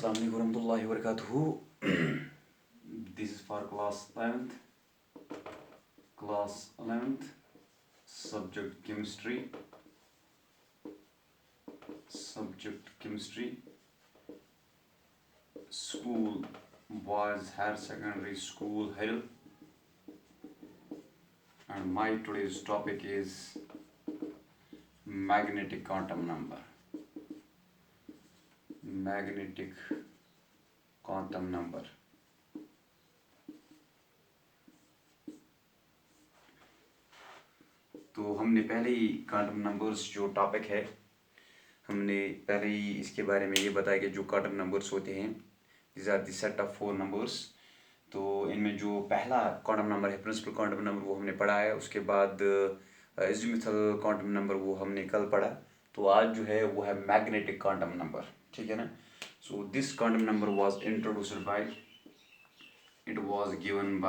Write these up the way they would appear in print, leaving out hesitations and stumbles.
Assalamu alaikum warahmatullahi wabarakatuh. This is for class 11th, subject chemistry, school boys higher secondary school Hill, and my today's topic is magnetic quantum number. Magnetic quantum number. तो हमने पहले ही quantum numbers जो topic है हमने पहले ही इसके बारे में ये बताया कि जो क्वांटम नंबर्स होते हैं this are the set of 4 numbers. तो इनमें जो पहला क्वांटम नंबर है प्रिंसिपल क्वांटम नंबर वो हमने पढ़ा है। उसके बाद एजीमुथल क्वांटम नंबर वो हमने कल पढ़ा। तो आज जो है वो है मैग्नेटिक क्वांटम नंबर, ठीक है ना। So this quantum number was introduced by it was given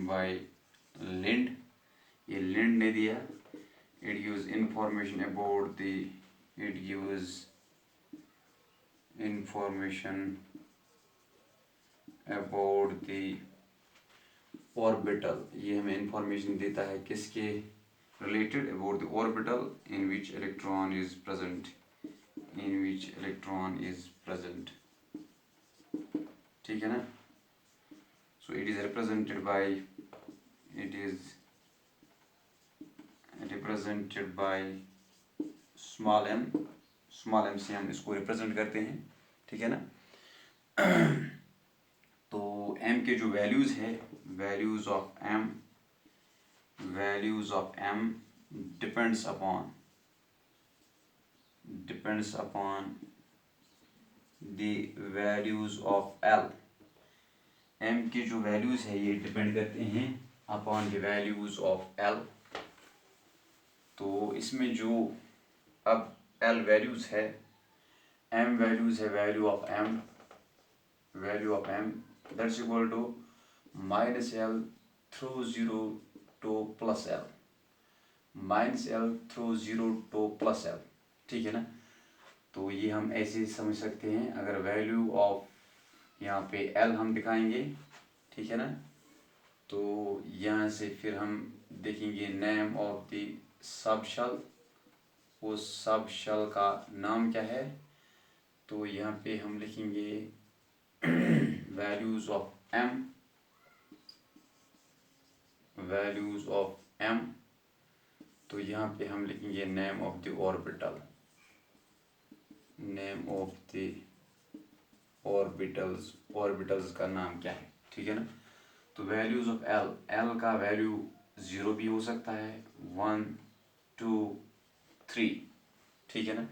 by लिंड। ये लिंड ने दिया। it gives information about the orbital। ये हमें इंफॉर्मेशन देता है किसके related, about the orbital in which electron is present, ठीक है ना। so it is represented by small m से हम इसको रिप्रेजेंट करते हैं, ठीक है ना। तो m के जो वैल्यूज है, values of m depends upon the values of l। m की जो वैल्यूज है ये डिपेंड करते हैं upon the values of l। तो इसमें जो अब l वैल्यूज है, m वैल्यूज है, value of m that's equal to -l through 0 to +l, -l through 0 to +l, ठीक है ना। तो ये हम ऐसे समझ सकते हैं। अगर वैल्यू ऑफ यहाँ पे l हम दिखाएंगे, ठीक है ना, तो यहाँ से फिर हम देखेंगे name of the sub shell, उस सब शेल का नाम क्या है। तो यहाँ पे हम लिखेंगे वैल्यूज ऑफ m। तो यहाँ पे हम लिखेंगे नेम ऑफ द ऑर्बिटल्स का नाम क्या है, ठीक है ना। तो वैल्यूज ऑफ l का वैल्यू 0 भी हो सकता है, 1 2 3, ठीक है ना।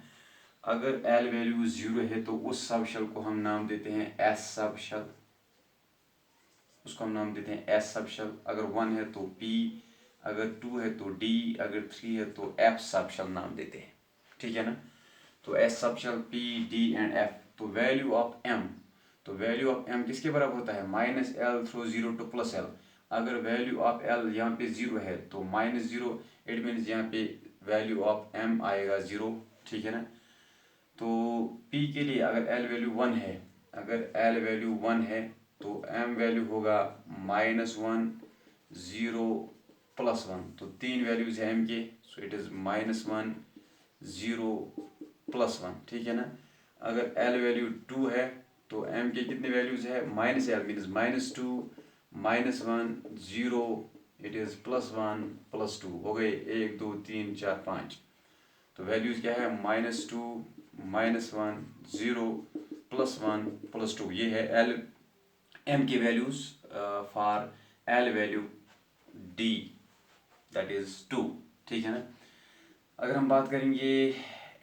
अगर l वैल्यू 0 है तो उस सब शेल को हम नाम देते हैं s सब शेल, उसको हम नाम देते हैं s सब शेल। अगर 1 है तो p, अगर 2 है तो d, अगर 3 है तो f सब शेल नाम देते हैं, ठीक है ना। तो s sub shell p d and f। तो वैल्यू ऑफ m किसके बराबर होता है, -l थ्रू 0 to +l। अगर वैल्यू ऑफ l यहाँ पे 0 है तो -0, इट मीन्स यहाँ पे वैल्यू ऑफ m आएगा 0, ठीक है ना। तो p के लिए अगर l वैल्यू 1 है, तो m वैल्यू होगा -1 0 +1। तो 3 वैल्यूज है m के, सो इट इज -1 0 +1, ठीक है ना। अगर l वैल्यू 2 है तो m के कितने वैल्यूज है, -l मीन्स -2 -1 0, इट इज +1 +2 हो गए, 1 2 3 4 5। तो वैल्यूज क्या है, -2 -1 0 +1 +2। ये है m की values for l value d that is 2, ठीक है ना। अगर हम बात करेंगे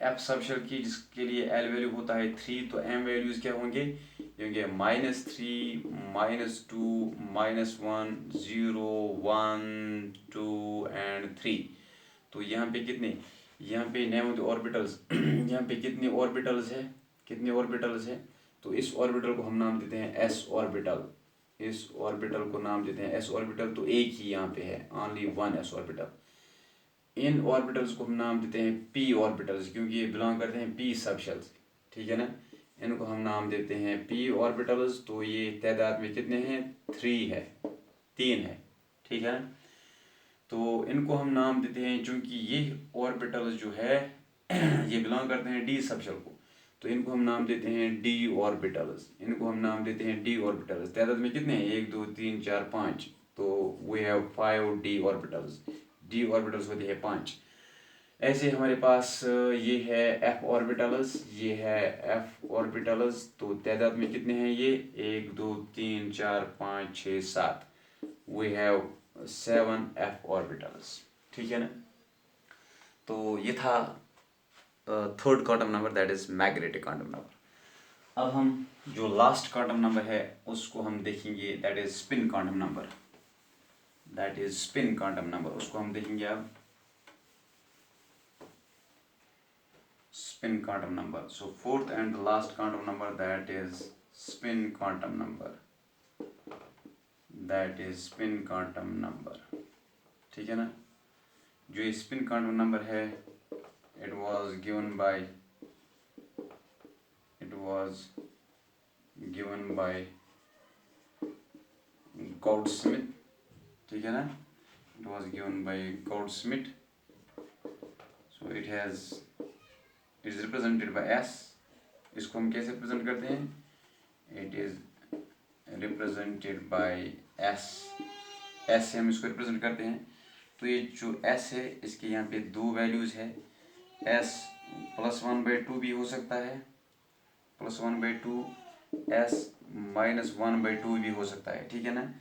f सब शेल की जिसके लिए l वैल्यू होता है 3, तो m वैल्यूज क्या होंगे, होंगे -3 -2 -1 0 1 2 एंड 3। तो यहाँ पे नेम ऑफ द ऑर्बिटल्स यहाँ पे कितने ऑर्बिटल्स है, तो इस ऑर्बिटल को हम नाम देते हैं s ऑर्बिटल। इस ऑर्बिटल को नाम देते हैं s ऑर्बिटल। तो एक ही यहाँ पे है, ओनली 1 s ऑर्बिटल। इन ऑर्बिटल्स को हम नाम देते हैं पी ऑर्बिटल्स, क्योंकि ये बिलोंग करते हैं पी सबशेल से, ठीक है ना। इनको हम नाम देते हैं पी ऑर्बिटल्स। तो ये तादाद में कितने हैं, 3 है, 3 है, ठीक है ना। तो इनको हम नाम देते हैं, चूँकि ये ऑर्बिटल्स जो है ये बिलोंग करते हैं डी सबशेल को, तो इनको हम नाम देते हैं डी ऑर्बिटल्स। इनको हम नाम देते हैं डी ऑर्बिटल्स। तादाद में कितने हैं, 1 2 3 4 5, तो we have 5 d orbitals. D orbitals होते हैं 5। ऐसे हमारे पास ये है एफ ऑर्बिटल्स, ये है एफ ऑर्बिटल्स। तो तादाद में कितने हैं ये, 1 2 3 4 5 6 7, वी हैव 7 एफ ऑर्बिटल्स, ठीक है ना। तो ये था third quantum number, that is magnetic quantum number. अब हम जो लास्ट क्वांटम नंबर है उसको हम देखेंगे, that is spin quantum number. That is spin quantum number, उसको हम देखेंगे अब। Spin quantum number, so fourth and last quantum number, that is spin quantum number. That is spin quantum number, ठीक है ना। जो ये स्पिन क्वांटम नंबर है, it was given by Gaudsmit, ठीक है ना। It was given by Gaudsmit, so it is represented by S। इसको हम कैसे रिप्रेजेंट करते हैं, it is represented by S। S से हम इसको रिप्रेजेंट करते हैं। तो ये जो S है, इसके यहाँ पे 2 वैल्यूज है। S +1/2 भी हो सकता है, +1/2, S -1/2 भी हो सकता है, ठीक है ना।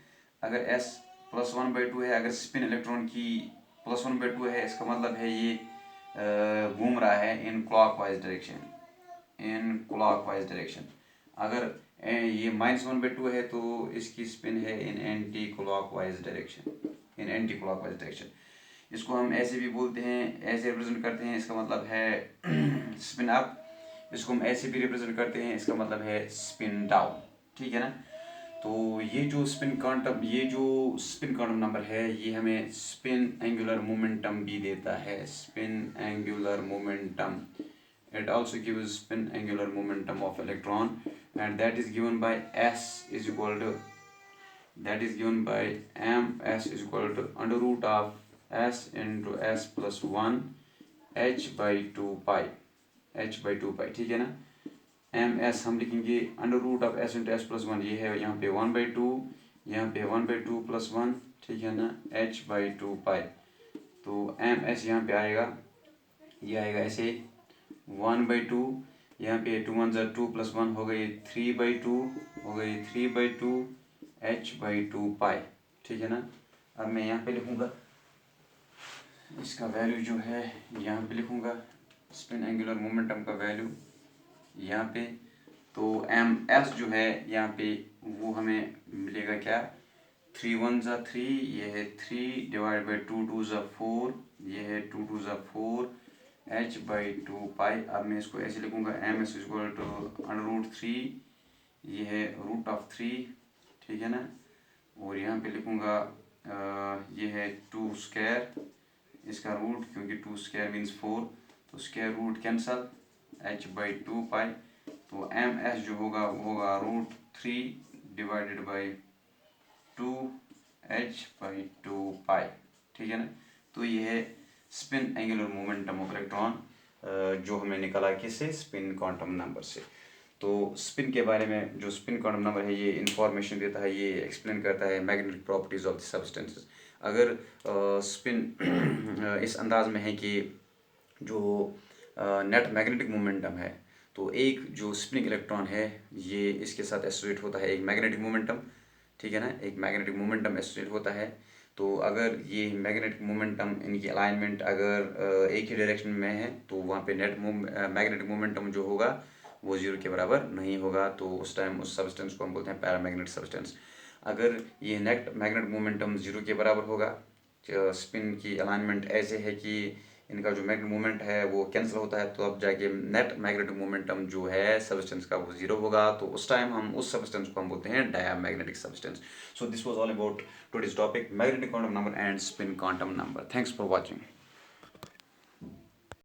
अगर S +1/2 है, अगर स्पिन इलेक्ट्रॉन की +1/2 है, इसका मतलब है ये घूम रहा है इन क्लॉकवाइज डायरेक्शन। अगर ये -1/2 है तो इसकी स्पिन है इन एंटी क्लॉकवाइज डायरेक्शन। इसको हम ऐसे भी बोलते हैं, ऐसे रिप्रेजेंट करते हैं, इसका मतलब है स्पिन अप। इसको हम ऐसे भी रिप्रेजेंट करते हैं, इसका मतलब है स्पिन डाउन, ठीक है ना। तो ये जो स्पिन क्वांटम नंबर है, ये हमें स्पिन एंगुलर मोमेंटम भी देता है। Spin angular momentum, it also gives spin angular momentum of electron, and that is given by ms is equal to under root of s into s plus 1 h/2 pi, ठीक है ना। ms हम लिखेंगे under root of s into s plus 1, ये है यहाँ पे 1/2, यहाँ पे 1/2 प्लस 1, ठीक है ना, h/2 pi। तो ms यहाँ पे आएगा, ये आएगा ऐसे 1/2, यहाँ पे 2 1 2 प्लस 1 हो गई 3/2, h/2 pi, ठीक है ना। अब मैं यहाँ पे लिखूँगा इसका वैल्यू जो है, यहाँ पे लिखूँगा स्पिन एंगुलर मोमेंटम का वैल्यू यहाँ पे। तो ms जो है यहाँ पे वो हमें मिलेगा क्या, 3 1 3, ये है 3 डिवाइड बाई 2 2 4, ये है 2 2 4, h/2 pi। अब मैं इसको ऐसे लिखूँगा ms इज इक्वल टू √3, ये है √3, ठीक है ना। और यहाँ पे लिखूँगा ये है 2 स्क्वायर, इसका रूट, क्योंकि 2 स्क्वायर मीन्स 4, तो square root cancel, h/2 pi। तो ms जो होगा वो होगा √3 डिवाइडेड बाई 2 h/2 pi, ठीक है ना। तो ये है spin angular momentum of electron, जो हमने निकाला किससे, स्पिन क्वांटम नंबर से। तो स्पिन के बारे में जो स्पिन क्वांटम नंबर है, ये इंफॉर्मेशन देता है, ये एक्सप्लेन करता है magnetic properties of the substances. अगर स्पिन इस अंदाज में है कि जो नेट मैग्नेटिक मोमेंटम है, तो एक जो स्पिनिंग इलेक्ट्रॉन है ये इसके साथ एसोसिएट होता है एक मैग्नेटिक मोमेंटम, ठीक है ना, एक मैग्नेटिक मोमेंटम एसोसिएट होता है। तो अगर ये मैग्नेटिक मोमेंटम, इनकी अलाइनमेंट अगर एक ही डायरेक्शन में है, तो वहाँ पे नेट मैग्नेटिक मोमेंटम जो होगा वो 0 के बराबर नहीं होगा। तो उस टाइम उस सब्सटेंस को हम बोलते हैं पैरामैग्नेटिक सब्सटेंस। अगर ये नेट मैग्नेटिक मोमेंटम 0 के बराबर होगा, स्पिन की अलाइनमेंट ऐसे है कि इनका जो मैग्नेटिक मोमेंट है वो कैंसिल होता है, तो अब जाके नेट मैग्नेटिक मोमेंटम जो है सब्सटेंस का वो 0 होगा। तो उस टाइम हम उस सब्सटेंस को हम बोलते हैं diamagnetic substance. So this was all about today's topic, magnetic quantum number and spin quantum number. Thanks for watching.